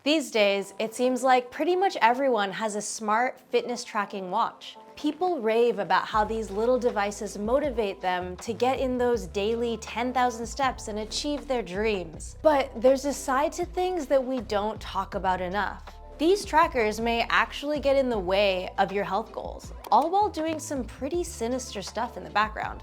These days, it seems like pretty much everyone has a smart fitness tracking watch. People rave about how these little devices motivate them to get in those daily 10,000 steps and achieve their dreams. But there's a side to things that we don't talk about enough. These trackers may actually get in the way of your health goals, all while doing some pretty sinister stuff in the background.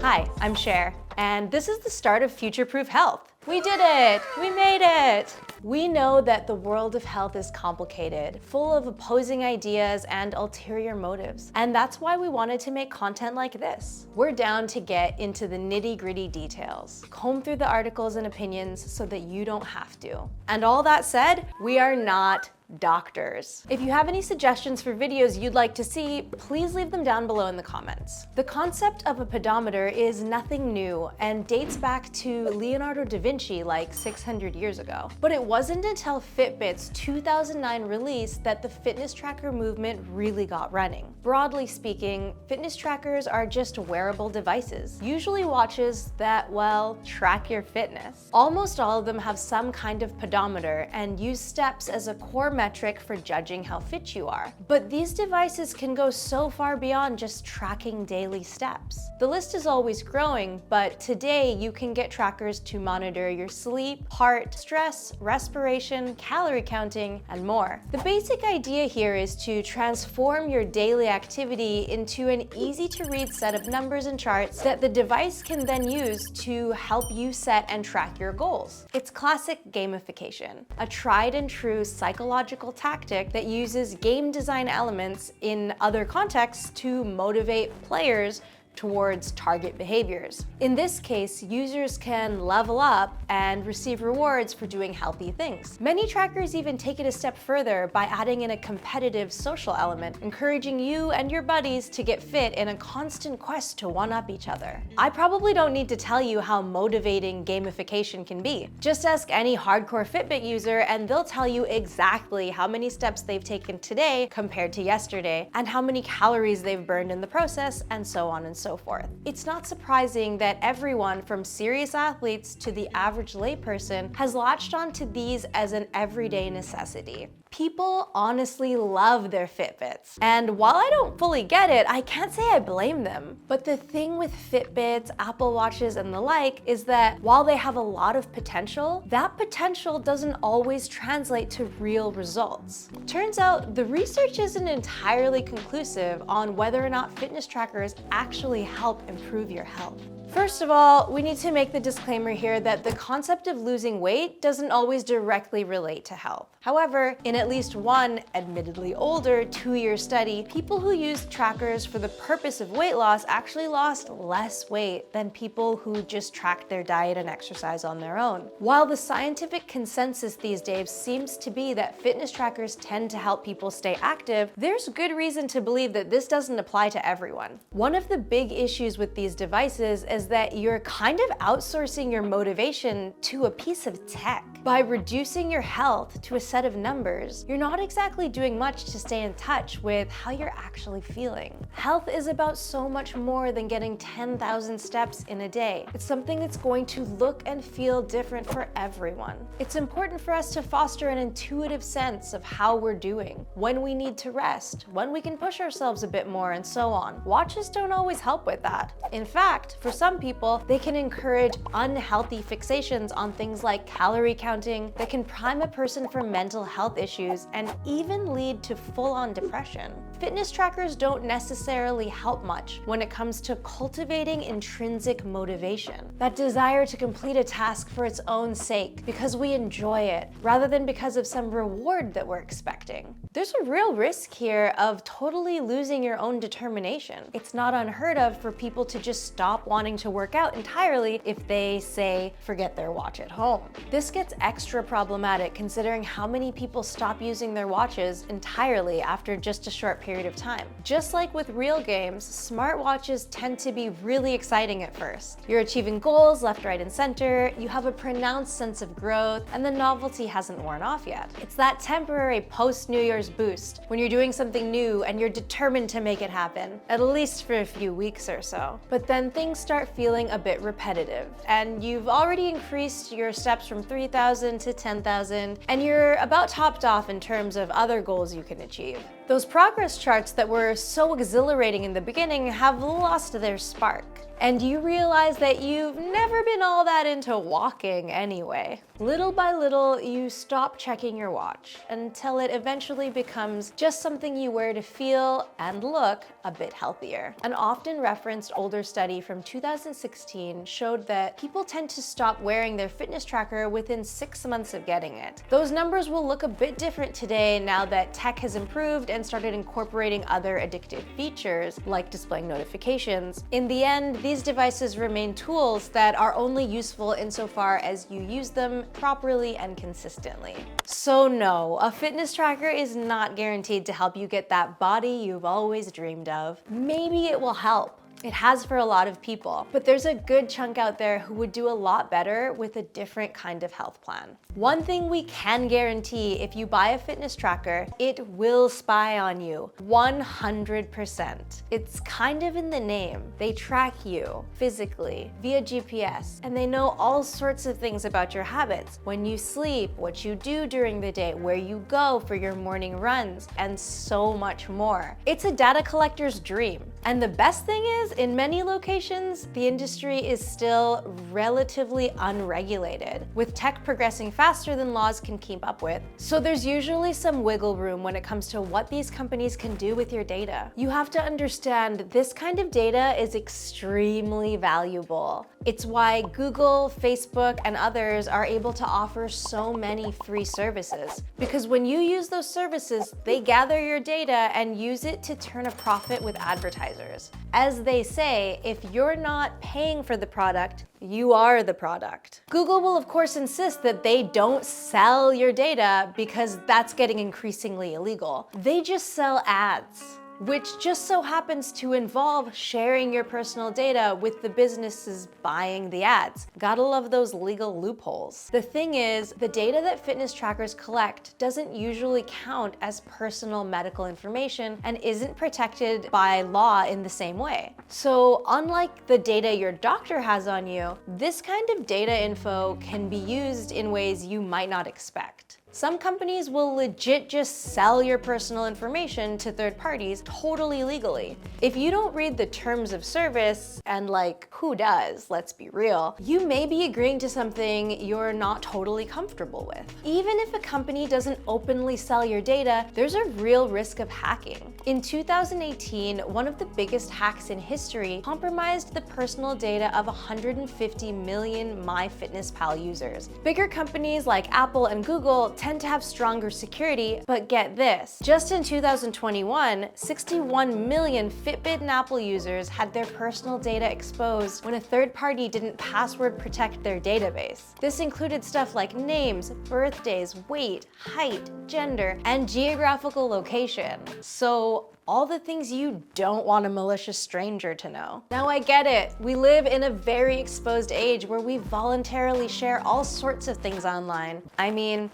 Hi, I'm Sher, and this is the start of FutureProof Health. We did it! We made it! We know that the world of health is complicated, full of opposing ideas and ulterior motives. And that's why we wanted to make content like this. We're down to get into the nitty-gritty details, comb through the articles and opinions so that you don't have to. And all that said, we are not doctors. If you have any suggestions for videos you'd like to see, please leave them down below in the comments. The concept of a pedometer is nothing new and dates back to Leonardo da Vinci like 600 years ago. But it wasn't until Fitbit's 2009 release that the fitness tracker movement really got running. Broadly speaking, fitness trackers are just wearable devices, usually watches that, well, track your fitness. Almost all of them have some kind of pedometer and use steps as a core metric for judging how fit you are. But these devices can go so far beyond just tracking daily steps. The list is always growing, but today you can get trackers to monitor your sleep, heart, stress, respiration, calorie counting, and more. The basic idea here is to transform your daily activity into an easy-to-read set of numbers and charts that the device can then use to help you set and track your goals. It's classic gamification, a tried and true psychological tactic that uses game design elements in other contexts to motivate players towards target behaviors. In this case, users can level up and receive rewards for doing healthy things. Many trackers even take it a step further by adding in a competitive social element, encouraging you and your buddies to get fit in a constant quest to one-up each other. I probably don't need to tell you how motivating gamification can be. Just ask any hardcore Fitbit user and they'll tell you exactly how many steps they've taken today compared to yesterday, and how many calories they've burned in the process, and so on and so forth. It's not surprising that everyone from serious athletes to the average layperson has latched onto these as an everyday necessity. People honestly love their Fitbits. And while I don't fully get it, I can't say I blame them. But the thing with Fitbits, Apple Watches, and the like is that while they have a lot of potential, that potential doesn't always translate to real results. Turns out the research isn't entirely conclusive on whether or not fitness trackers actually help improve your health. First of all, we need to make the disclaimer here that the concept of losing weight doesn't always directly relate to health. However, in at least one, admittedly older, 2-year study, people who used trackers for the purpose of weight loss actually lost less weight than people who just tracked their diet and exercise on their own. While the scientific consensus these days seems to be that fitness trackers tend to help people stay active, there's good reason to believe that this doesn't apply to everyone. One of the big issues with these devices is that you're kind of outsourcing your motivation to a piece of tech. By reducing your health to a set of numbers, you're not exactly doing much to stay in touch with how you're actually feeling. Health is about so much more than getting 10,000 steps in a day. It's something that's going to look and feel different for everyone. It's important for us to foster an intuitive sense of how we're doing, when we need to rest, when we can push ourselves a bit more, and so on. Watches don't always help with that. In fact, for some people, they can encourage unhealthy fixations on things like calorie counting that can prime a person for mental health issues and even lead to full-on depression. Fitness trackers don't necessarily help much when it comes to cultivating intrinsic motivation, that desire to complete a task for its own sake because we enjoy it, rather than because of some reward that we're expecting. There's a real risk here of totally losing your own determination. It's not unheard of for people to just stop wanting to work out entirely if they, say, forget their watch at home. This gets extra problematic considering how many people stop using their watches entirely after just a short period period of time. Just like with real games, smartwatches tend to be really exciting at first. You're achieving goals left, right, and center, you have a pronounced sense of growth, and the novelty hasn't worn off yet. It's that temporary post-New Year's boost when you're doing something new and you're determined to make it happen, at least for a few weeks or so. But then things start feeling a bit repetitive, and you've already increased your steps from 3,000 to 10,000, and you're about topped off in terms of other goals you can achieve. Those progress charts that were so exhilarating in the beginning have lost their spark. And you realize that you've never been all that into walking anyway. Little by little, you stop checking your watch until it eventually becomes just something you wear to feel and look a bit healthier. An often referenced older study from 2016 showed that people tend to stop wearing their fitness tracker within 6 months of getting it. Those numbers will look a bit different today now that tech has improved and started incorporating other addictive features like displaying notifications. In the end, these devices remain tools that are only useful insofar as you use them properly and consistently. So no, a fitness tracker is not guaranteed to help you get that body you've always dreamed of. Maybe it will help. It has for a lot of people, but there's a good chunk out there who would do a lot better with a different kind of health plan. One thing we can guarantee if you buy a fitness tracker, it will spy on you 100%. It's kind of in the name. They track you physically via GPS, and they know all sorts of things about your habits, when you sleep, what you do during the day, where you go for your morning runs, and so much more. It's a data collector's dream. And the best thing is, in many locations, the industry is still relatively unregulated, with tech progressing faster than laws can keep up with. So there's usually some wiggle room when it comes to what these companies can do with your data. You have to understand this kind of data is extremely valuable. It's why Google, Facebook, and others are able to offer so many free services. Because when you use those services, they gather your data and use it to turn a profit with advertisers. As they say, if you're not paying for the product, you are the product. Google will of course insist that they don't sell your data because that's getting increasingly illegal. They just sell ads, which just so happens to involve sharing your personal data with the businesses buying the ads. Gotta love those legal loopholes. The thing is, the data that fitness trackers collect doesn't usually count as personal medical information and isn't protected by law in the same way. So unlike the data your doctor has on you, this kind of data info can be used in ways you might not expect. Some companies will legit just sell your personal information to third parties totally legally. If you don't read the terms of service, and like, who does, let's be real, you may be agreeing to something you're not totally comfortable with. Even if a company doesn't openly sell your data, there's a real risk of hacking. In 2018, one of the biggest hacks in history compromised the personal data of 150 million MyFitnessPal users. Bigger companies like Apple and Google tend to have stronger security, but get this. Just in 2021, 61 million Fitbit and Apple users had their personal data exposed when a third party didn't password protect their database. This included stuff like names, birthdays, weight, height, gender, and geographical location. So all the things you don't want a malicious stranger to know. Now I get it, we live in a very exposed age where we voluntarily share all sorts of things online. I mean,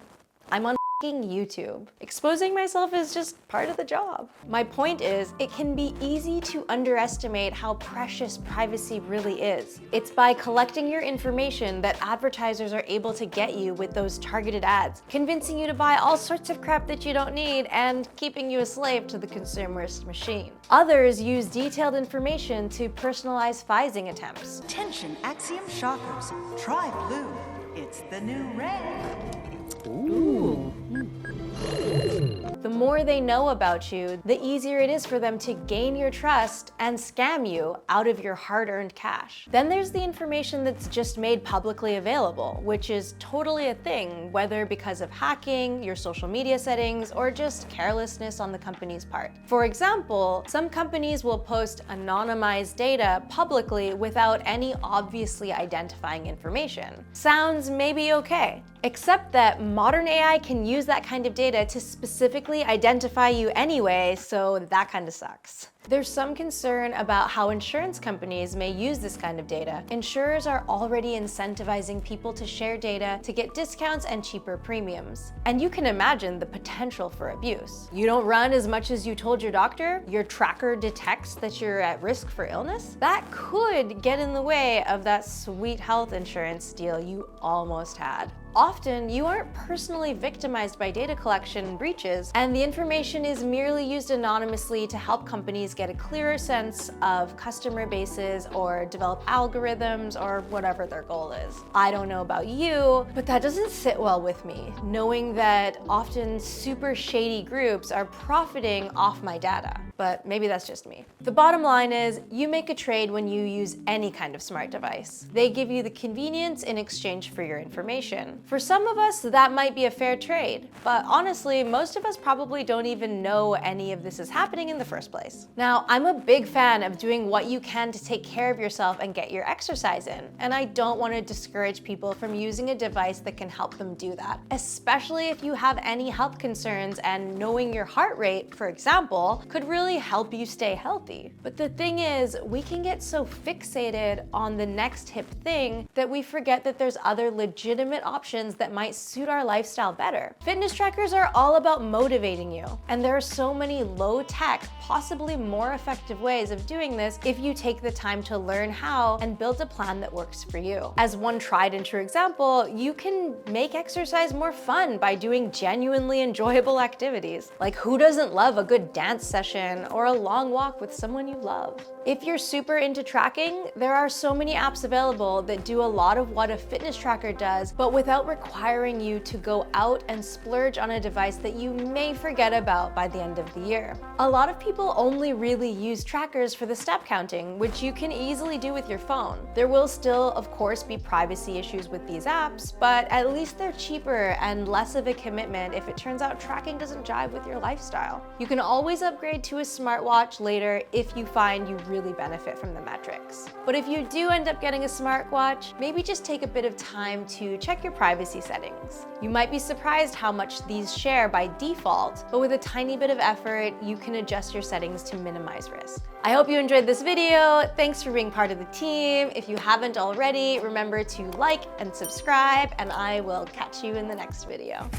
I'm on YouTube. Exposing myself is just part of the job. My point is, it can be easy to underestimate how precious privacy really is. It's by collecting your information that advertisers are able to get you with those targeted ads, convincing you to buy all sorts of crap that you don't need and keeping you a slave to the consumerist machine. Others use detailed information to personalize phishing attempts. Attention Axiom shoppers, try blue. It's the new red. Ooh. The more they know about you, the easier it is for them to gain your trust and scam you out of your hard-earned cash. Then there's the information that's just made publicly available, which is totally a thing, whether because of hacking, your social media settings, or just carelessness on the company's part. For example, some companies will post anonymized data publicly without any obviously identifying information. Sounds maybe okay, except that modern AI can use that kind of data to specifically specifically identify you anyway, so that kind of sucks. There's some concern about how insurance companies may use this kind of data. Insurers are already incentivizing people to share data to get discounts and cheaper premiums. And you can imagine the potential for abuse. You don't run as much as you told your doctor, your tracker detects that you're at risk for illness. That could get in the way of that sweet health insurance deal you almost had. Often, you aren't personally victimized by data collection breaches, and the information is merely used anonymously to help companies get a clearer sense of customer bases or develop algorithms or whatever their goal is. I don't know about you, but that doesn't sit well with me, knowing that often super shady groups are profiting off my data. But maybe that's just me. The bottom line is, you make a trade when you use any kind of smart device. They give you the convenience in exchange for your information. For some of us, that might be a fair trade, but honestly, most of us probably don't even know any of this is happening in the first place. Now, I'm a big fan of doing what you can to take care of yourself and get your exercise in, and I don't want to discourage people from using a device that can help them do that, especially if you have any health concerns, and knowing your heart rate, for example, could really help you stay healthy. But the thing is, we can get so fixated on the next hip thing that we forget that there's other legitimate options that might suit our lifestyle better. Fitness trackers are all about motivating you, and there are so many low-tech, possibly more effective ways of doing this if you take the time to learn how and build a plan that works for you. As one tried and true example, you can make exercise more fun by doing genuinely enjoyable activities. Like, who doesn't love a good dance session or a long walk with someone you love? If you're super into tracking, there are so many apps available that do a lot of what a fitness tracker does, but without requiring you to go out and splurge on a device that you may forget about by the end of the year. A lot of people only really use trackers for the step counting, which you can easily do with your phone. There will still, of course, be privacy issues with these apps, but at least they're cheaper and less of a commitment if it turns out tracking doesn't jive with your lifestyle. You can always upgrade to a smartwatch later if you find you really benefit from the metrics. But if you do end up getting a smartwatch, maybe just take a bit of time to check your privacy settings. You might be surprised how much these share by default, but with a tiny bit of effort, you can adjust your settings to minimize risk. I hope you enjoyed this video. Thanks for being part of the team. If you haven't already, remember to like and subscribe, and I will catch you in the next video.